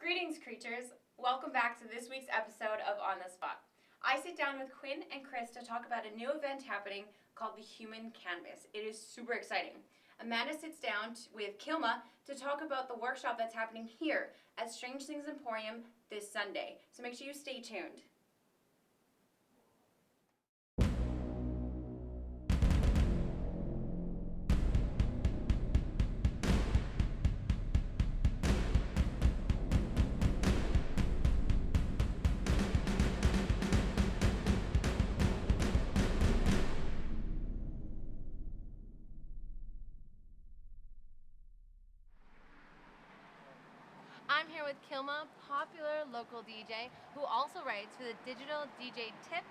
Greetings, creatures. Welcome back to this week's episode of On the Spot. I sit down with Quinn and Chris to talk about a new event happening called the Human Canvas. It is super exciting. Amanda sits down with Kilma to talk about the workshop that's happening here at Strange Things Emporium this Sunday. So make sure you stay tuned. I'm here with Kilma, popular local DJ, who also writes for the Digital DJ Tips,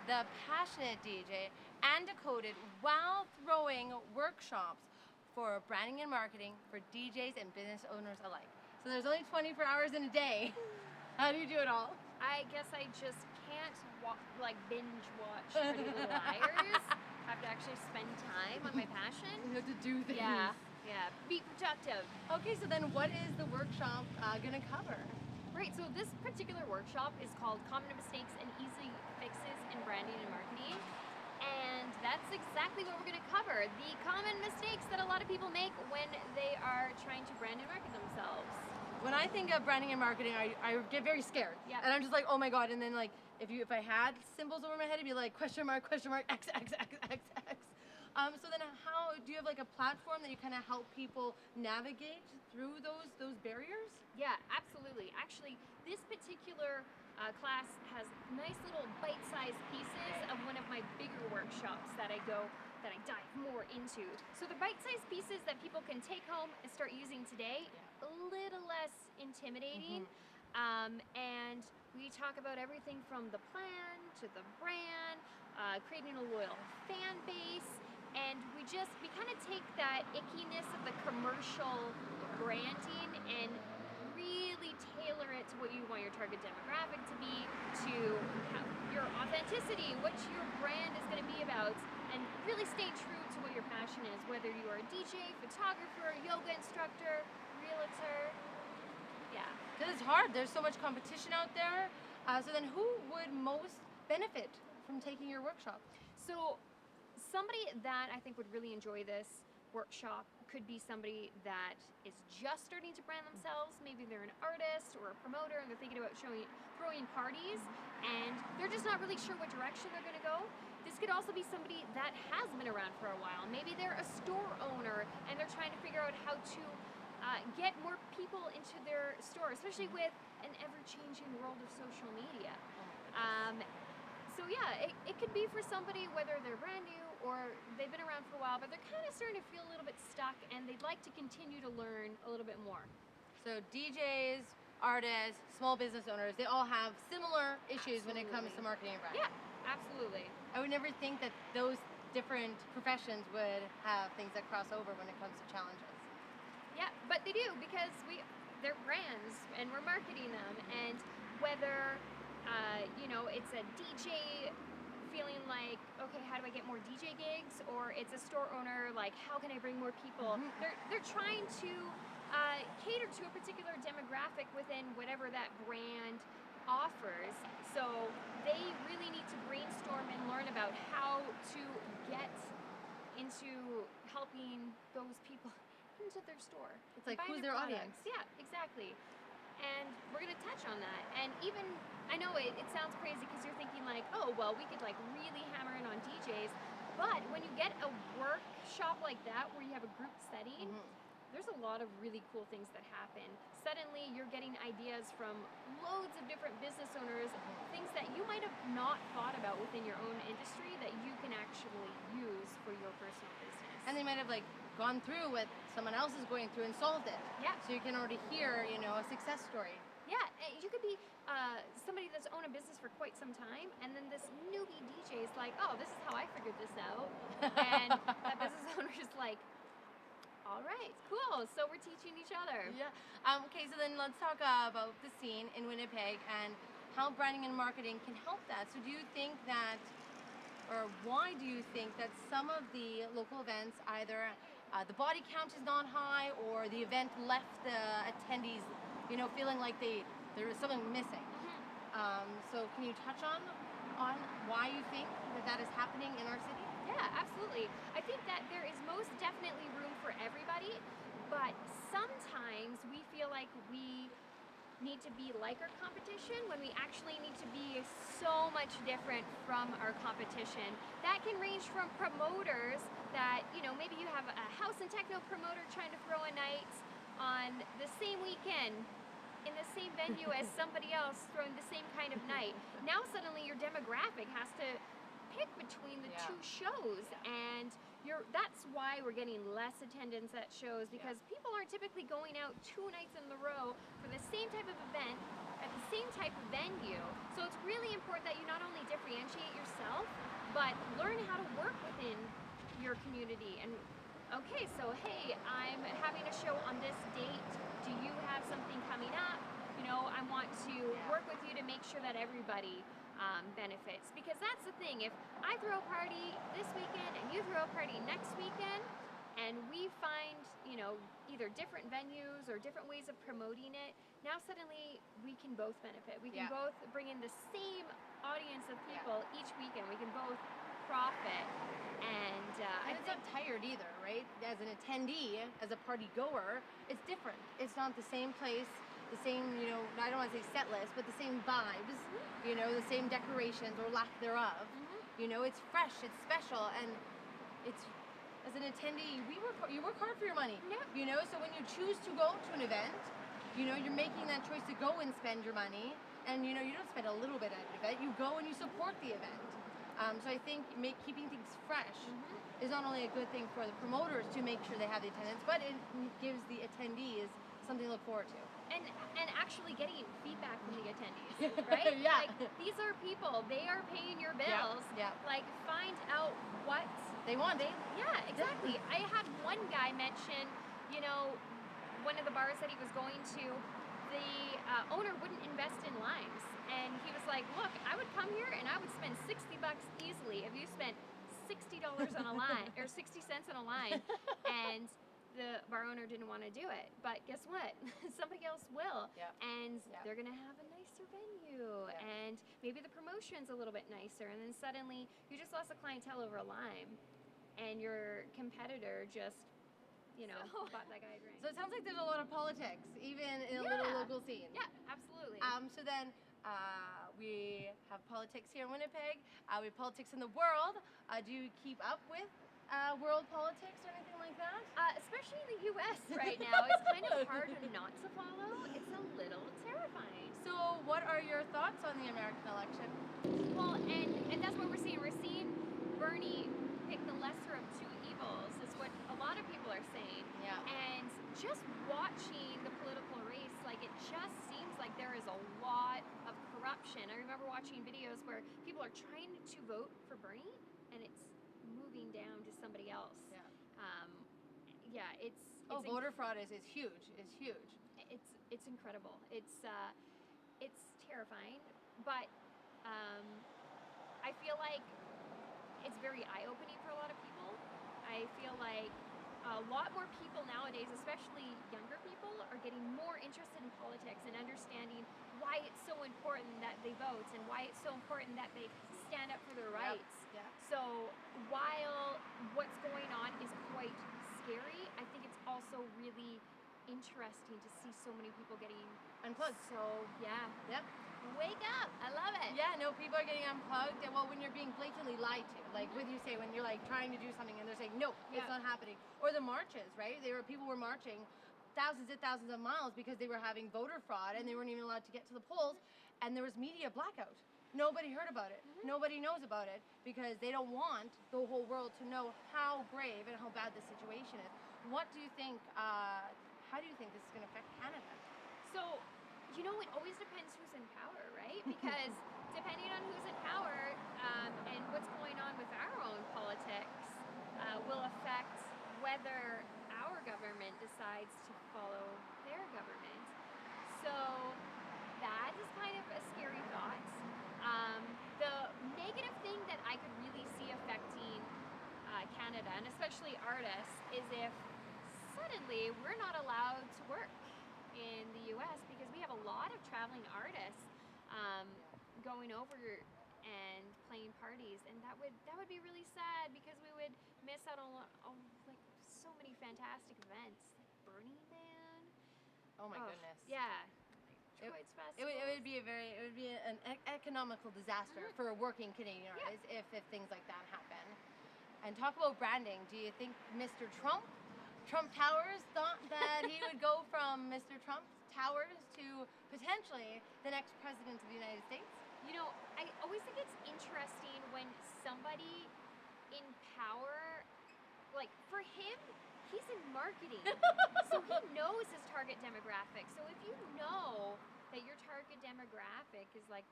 The Passionate DJ, and Decoded, while throwing workshops for branding and marketing for DJs and business owners alike. So there's only 24 hours in a day. How do you do it all? I guess I just can't binge watch Pretty Little Liars. I have to actually spend time on my passion. You have to do things. Yeah, be productive. Okay, so then what is the workshop gonna cover? Right, so this particular workshop is called Common Mistakes and Easy Fixes in Branding and Marketing. And that's exactly what we're going to cover. The common mistakes that a lot of people make when they are trying to brand and market themselves. When I think of branding and marketing, I get very scared. Yeah. And I'm just like, oh my God. And then like, if I had symbols over my head, it'd be like question mark, X, X, X, X, X. So then how, do you have like a platform that you kind of help people navigate through those barriers? Yeah, absolutely. Actually, this particular class has nice little bite-sized pieces of one of my bigger workshops that I dive more into. So the bite-sized pieces that people can take home and start using today, a little less intimidating. And we talk about everything from the plan to the brand, creating a loyal fan base, and we kind of take that ickiness of the commercial branding and really tailor it to what you want your target demographic to be, to your authenticity, what your brand is going to be about, and really stay true to what your passion is, whether you are a DJ, photographer, yoga instructor, realtor. Yeah. Because it's hard. There's so much competition out there. So then who would most benefit from taking your workshop? So somebody that I think would really enjoy this workshop could be somebody that is just starting to brand themselves. Maybe they're an artist or a promoter and they're thinking about throwing parties and they're just not really sure what direction they're going to go. This could also be somebody that has been around for a while. Maybe they're a store owner and they're trying to figure out how to get more people into their store, especially with an ever-changing world of social media. So yeah, it could be for somebody, whether they're brand new or they've been around for a while, but they're kind of starting to feel a little bit stuck and they'd like to continue to learn a little bit more. So DJs, artists, small business owners, they all have similar issues when it comes to marketing and branding. Yeah, absolutely. I would never think that those different professions would have things that cross over when it comes to challenges. Yeah, but they do, because they're brands and we're marketing them, and whether it's a DJ feeling like, okay, how do I get more DJ gigs, or it's a store owner like, how can I bring more people? They're trying to cater to a particular demographic within whatever that brand offers. So they really need to brainstorm and learn about how to get into helping those people into their store. It's like, who's their audience? Yeah, exactly. And we're going to touch on that. And even, I know it sounds crazy because you're thinking like, oh, well, we could like really hammer in on DJs. But when you get a workshop like that where you have a group setting, there's a lot of really cool things that happen. Suddenly you're getting ideas from loads of different business owners, things that you might have not thought about within your own industry that you can actually use for your personal business. And they might have like gone through what someone else is going through and solved it. Yeah. So you can already hear, a success story. Yeah, you could be somebody that's owned a business for quite some time, and then this newbie DJ is like, oh, this is how I figured this out. And that business owner is like, all right, cool. So we're teaching each other. Yeah. Okay, so then let's talk about the scene in Winnipeg and how branding and marketing can help that. So do you think that, or why do you think that some of the local events, either the body count is not high or the event left the attendees feeling like there is something missing. So can you touch on why you think that is happening in our city? Yeah, absolutely. I think that there is most definitely room for everybody, but sometimes we feel like we need to be like our competition when we actually need to be so much different from our competition. That can range from promoters that, maybe you have a house and techno promoter trying to throw a night on the same weekend in the same venue as somebody else throwing the same kind of night. Now suddenly your demographic has to pick between the two shows, and that's why we're getting less attendance at shows, because people aren't typically going out 2 nights in a row for the same type of event at the same type of venue. So it's really important that you not only differentiate yourself, but learn how to work within your community. And okay, so hey, I'm having a show on this date. Do you have something coming up? I want to work with you to make sure that everybody benefits, because that's the thing. If I throw a party this weekend and you throw a party next weekend, and we find either different venues or different ways of promoting it, now suddenly we can both benefit. We can both bring in the same audience of people each weekend. We can both profit, and it's not tired either, right? As an attendee, as a party goer, it's different. It's not the same place, the same, I don't want to say set list, but the same vibes, the same decorations or lack thereof. It's fresh, it's special, and it's, as an attendee, you work hard for your money. So when you choose to go to an event, you're making that choice to go and spend your money, and you don't spend a little bit at an event, you go and you support the event. So I think keeping things fresh is not only a good thing for the promoters to make sure they have the attendance, but it gives the attendees something to look forward to. And actually getting feedback from the attendees, right? Like, these are people, they are paying your bills. Like, find out what they want. Exactly. I had one guy mention, one of the bars that he was going to, the owner wouldn't invest in limes. And he was like, look, I would come here and I would spend $60 easily if you spent $60 on a line, or 60 cents on a line. And the bar owner didn't want to do it, but guess what? Somebody else will, and they're gonna have a nicer venue, and maybe the promotion's a little bit nicer, and then suddenly you just lost a clientele over a lime, and your competitor just bought that guy a drink. So it sounds like there's a lot of politics, even in a little local scene. Yeah, absolutely. So then we have politics here in Winnipeg. We have politics in the world. Do you keep up with world politics or anything like that? Especially in the U.S. right now, it's kind of hard not to follow. It's a little terrifying. So what are your thoughts on the American election? Well, and that's what we're seeing. We're seeing Bernie pick the lesser of two evils, is what a lot of people are saying. And just watching the political race, like, it just seems like there is a lot of corruption. I remember watching videos where people are trying to vote for Bernie, and it's moving down to somebody else. It's voter fraud is huge. It's huge. It's incredible. It's terrifying, but I feel like it's very eye-opening for a lot of people. I feel like a lot more people nowadays, especially younger people, are getting more interested in politics and understanding why it's so important that they vote and why it's so important that they stand up for their rights. So while what's going on is quite scary, I think it's also really interesting to see so many people getting unplugged. So wake up. I love it. People are getting unplugged. And well, when you're being blatantly lied to, like when you say, when you're like trying to do something and they're saying no, it's not happening. Or the marches, right? People were marching thousands and thousands of miles because they were having voter fraud and they weren't even allowed to get to the polls, and there was media blackout. Nobody heard about it. Nobody knows about it because they don't want the whole world to know how grave and how bad the situation is. What do you think, how do you think this is going to affect Canada? So, it always depends who's in power, right? Because depending on who's in power and what's going on with our own politics will affect whether our government decides to follow their government. So that is kind of a scary thought. The negative thing that I could really see affecting Canada, and especially artists, is if suddenly we're not allowed to work in the U.S. because traveling artists going over and playing parties, and that would be really sad because we would miss out on like so many fantastic events, like Burning Man. Oh my goodness. Yeah. It- Choice It would be an economical disaster for working Canadian Yeah. artists if things like that happen. And talk about branding. Do you think Mr. Trump Towers thought that he would go from Mr. Trump Towers to potentially the next president of the United States? You know, I always think it's interesting when somebody in power, like for him, he's in marketing. So he knows his target demographic. So if you know that your target demographic is like,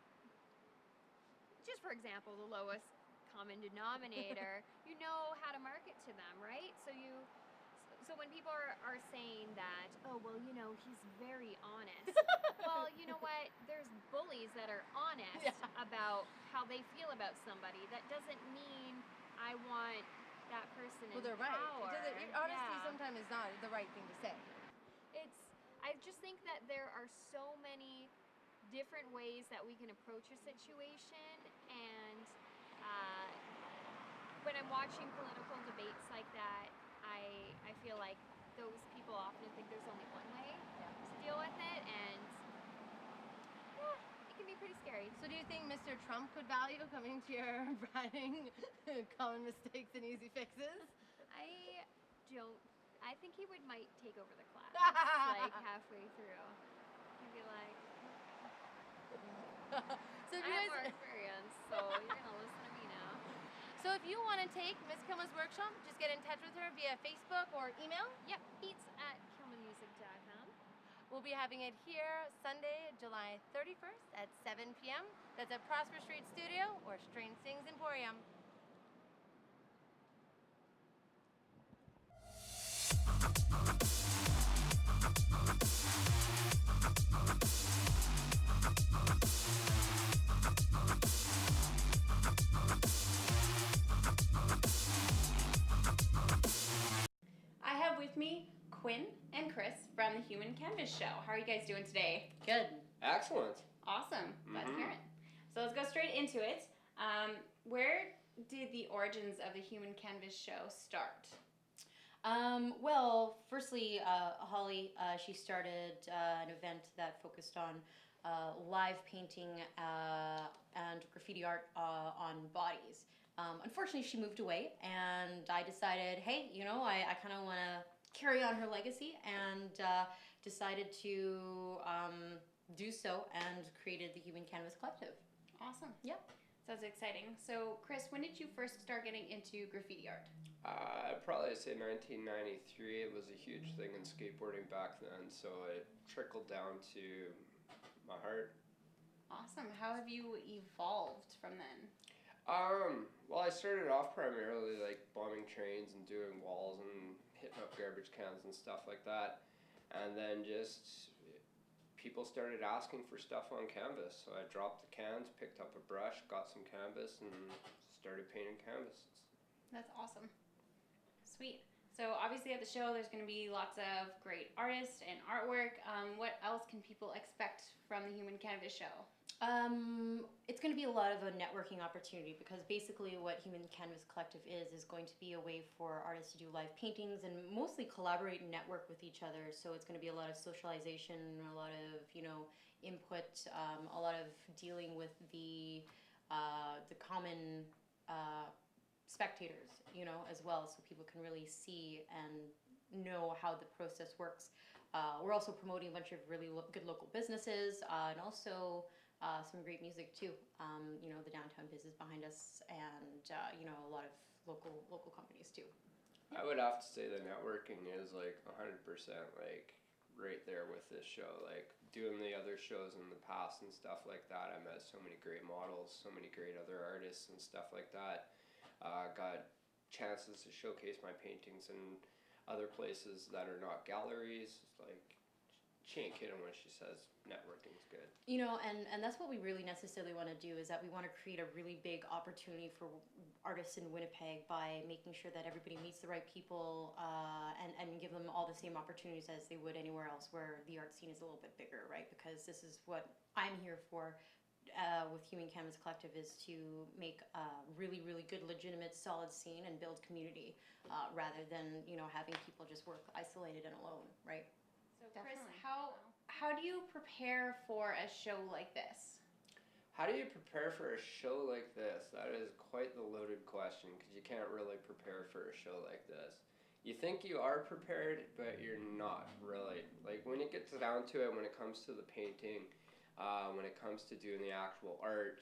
just for example, the lowest common denominator, you know how to market to them, right? So when people are saying that, oh, well, you know, he's very honest. Well, you know what? There's bullies that are honest about how they feel about somebody. That doesn't mean I want that person in Well, they're right. power. Honesty sometimes is not the right thing to say. I just think that there are so many different ways that we can approach a situation, and when I'm watching political debates like that, I feel like those people often think there's only one way to deal with it, and it can be pretty scary. So do you think Mr. Trump could value coming to your branding common mistakes and easy fixes? I think he might take over the class like halfway through. He'd be like, So if I you have guys, more experience, so you're gonna listen to me now. so if you want to take Miss Kilma's workshop, just get in touch with her via Facebook or email. Yep, beats@kilmamusic.com. We'll be having it here Sunday, July 31st at 7 p.m. That's at Prosper Street Studio or Strange Things Emporium. I have with me Quyen and Chris from the Human Canvas Show. How are you guys doing today? Good. Excellent. Awesome. Glad to hear it. So let's go straight into it. Where did the origins of the Human Canvas Show start? Well, firstly, Holly, she started an event that focused on live painting and graffiti art on bodies. Unfortunately, she moved away, and I decided, hey, you know, I kind of want to carry on her legacy, and decided to do so and created the Human Canvas Collective. Awesome. Yeah. Sounds exciting. So, Chris, when did you first start getting into graffiti art? I'd probably say 1993. It was a huge thing in skateboarding back then, so it trickled down to my heart. Awesome. How have you evolved from then? Well, I started off primarily like bombing trains and doing walls and hitting up garbage cans and stuff like that, and then just people started asking for stuff on canvas, so I dropped the cans, picked up a brush, got some canvas, and started painting canvases. That's awesome. Sweet. So obviously at the show there's going to be lots of great artists and artwork. What else can people expect from the Human Canvas Show? It's going to be a lot of a networking opportunity, because basically what Human Canvas Collective is going to be a way for artists to do live paintings and mostly collaborate and network with each other. So it's going to be a lot of socialization, a lot of, you know, input, a lot of dealing with the common spectators, you know, as well, so people can really see and know how the process works. We're also promoting a bunch of really good local businesses, and also some great music too. You know, the Downtown Biz is behind us, and you know, a lot of local companies too. I would have to say the networking is like 100% like right there with this show. Like doing the other shows in the past and stuff like that, I met so many great models, so many great other artists and stuff like that. Got chances to showcase my paintings in other places that are not galleries, like she ain't kidding when she says networking's good. You know, and that's what we really necessarily want to do, is that we want to create a really big opportunity for artists in Winnipeg by making sure that everybody meets the right people, and give them all the same opportunities as they would anywhere else where the art scene is a little bit bigger, right? Because this is what I'm here for with Human Canvas Collective, is to make a really, really good, legitimate, solid scene and build community, rather than, you know, having people just work isolated and alone, right? So Chris, Definitely. how do you prepare for a show like this? How do you prepare for a show like this? That is quite the loaded question, because you can't really prepare for a show like this. You think you are prepared, but you're not really. Like, when it gets down to it, when it comes to the painting, when it comes to doing the actual art,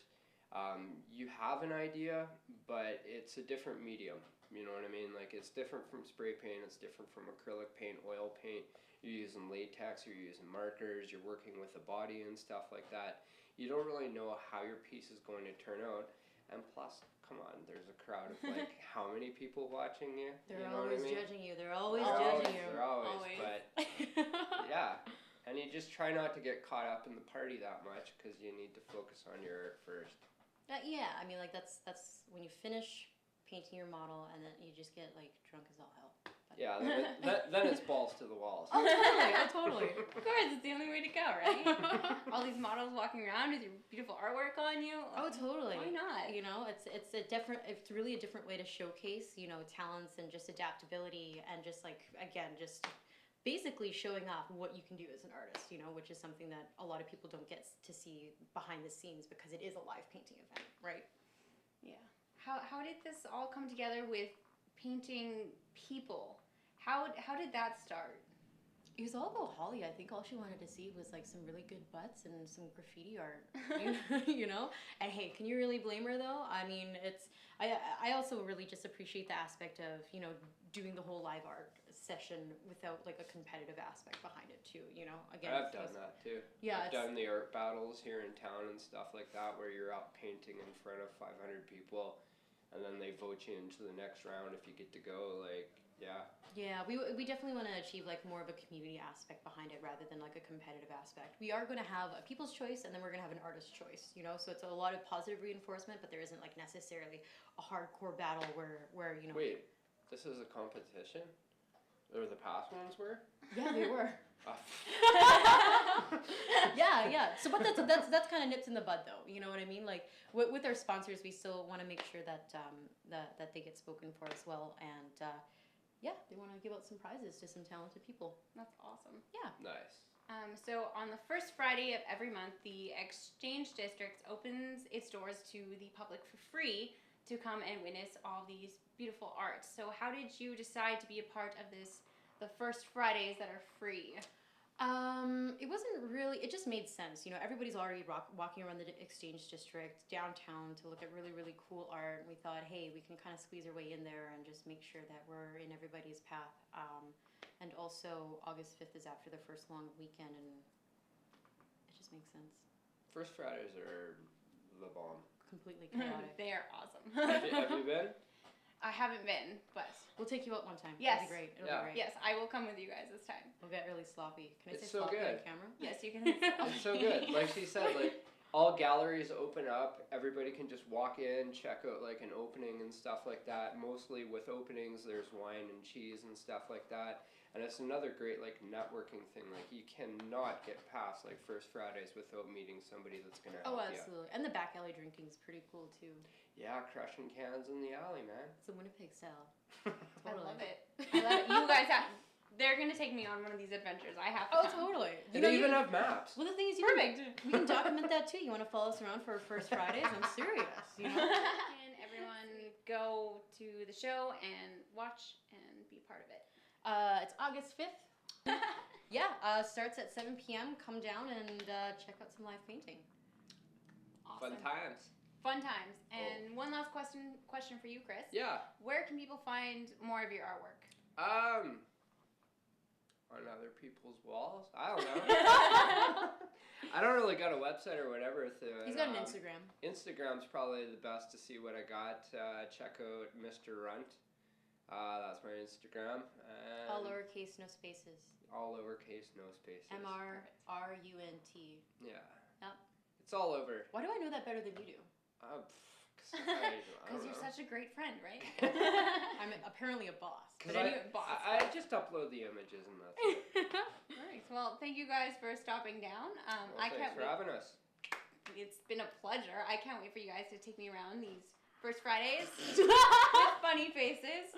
you have an idea, but it's a different medium. You know what I mean? Like, it's different from spray paint, it's different from acrylic paint, oil paint. You're using latex, you're using markers, you're working with the body and stuff like that. You don't really know how your piece is going to turn out. And plus, come on, there's a crowd of like how many people watching you? They're You know always what I mean? judging you. They're always They're judging you. They're always. Always. But yeah, and you just try not to get caught up in the party that much, because you need to focus on your art first. Yeah, I mean, like that's when you finish painting your model, and then you just get like drunk as all hell. But Yeah, then it's balls to the walls. Oh, totally. Oh, totally. Of course, it's the only way to go, right? All these models walking around with your beautiful artwork on you. Oh, totally. Why not? You know, it's really a different way to showcase, you know, talents and just adaptability, and just like, again, just basically showing off what you can do as an artist, you know, which is something that a lot of people don't get to see behind the scenes, because it is a live painting event, right? Yeah. How did this all come together with painting people? How did that start? It was all about Holly. I think all she wanted to see was like some really good butts and some graffiti art, you know? And hey, can you really blame her though? I mean, I also really just appreciate the aspect of, you know, doing the whole live art session without like a competitive aspect behind it too, you know? Again, I've done that too. Yeah, I've done the art battles here in town and stuff like that, where you're out painting in front of 500 people, and then they vote you into the next round if you get to go. Like, yeah. Yeah, we definitely want to achieve like more of a community aspect behind it rather than like a competitive aspect. We are going to have a people's choice, and then we're going to have an artist's choice, you know? So it's a lot of positive reinforcement, but there isn't like necessarily a hardcore battle where you know. Wait, this is a competition? Or the past ones were? Yeah, they were. Oh. Yeah. So, but that's kind of nipped in the bud, though. You know what I mean? Like with our sponsors, we still want to make sure that that they get spoken for as well, and yeah, they want to give out some prizes to some talented people. That's awesome. Yeah. Nice. So on the first Friday of every month, the Exchange District opens its doors to the public for free to come and witness all these beautiful art. So how did you decide to be a part of this, the first Fridays that are free? It wasn't really, it just made sense. You know, everybody's already walking around the Exchange District downtown to look at really, really cool art. And we thought, hey, we can kind of squeeze our way in there and just make sure that we're in everybody's path. And also, August 5th is after the first long weekend, and it just makes sense. First Fridays are the bomb. Completely chaotic. They are awesome. Have you been? I haven't been, but We'll take you out one time. Yes. It'll be great. It'll Yeah. be great. yes, I will come with you guys this time. We'll get really sloppy. Can I It's say so sloppy good. on camera? Yes, you can. It's so good. Like she said, like all galleries open up. Everybody can just walk in, check out like an opening and stuff like that. Mostly with openings, there's wine and cheese and stuff like that. And it's another great like networking thing. Like you cannot get past like First Fridays without meeting somebody that's gonna help Oh, you. absolutely. And the back alley drinking is pretty cool too. Yeah, crushing cans in the alley, man. It's a Winnipeg style. I love it. I love it. You guys have. They're gonna take me on one of these adventures. I have to. Oh, come. totally. And they even have maps. Well, the thing is, Perfect. we can document that too. You want to follow us around for our First Fridays? I'm serious. You know. Can everyone go to the show and watch and be part of it? It's August 5th. Yeah, starts at 7 p.m. Come down and check out some live painting. Awesome. Fun times. Fun times. And one last question for you, Chris. Yeah. Where can people find more of your artwork? On other people's walls. I don't know. I don't really got a website or whatever. He's got an Instagram. Instagram's probably the best to see what I got. Check out Mr. Runt. That's my Instagram. And All lowercase, no spaces. all lowercase, no spaces. MRRUNT. Yeah. Yep. It's all over. Why do I know that better than you do? Because you're such a great friend, right? I'm apparently a boss. Because But anyway, boss. I just upload the images and that's it. Nice. Well, thank you guys for stopping down. Well, I thanks can't for wait. having us. It's been a pleasure. I can't wait for you guys to take me around these First Fridays with funny faces.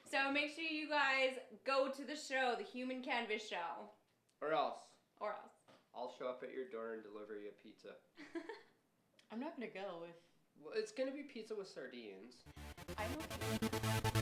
So make sure you guys go to the show, the Human Canvas Show. Or else. Or else. I'll show up at your door and deliver you a pizza. I'm not gonna go if Well, it's gonna be pizza with sardines. I don't.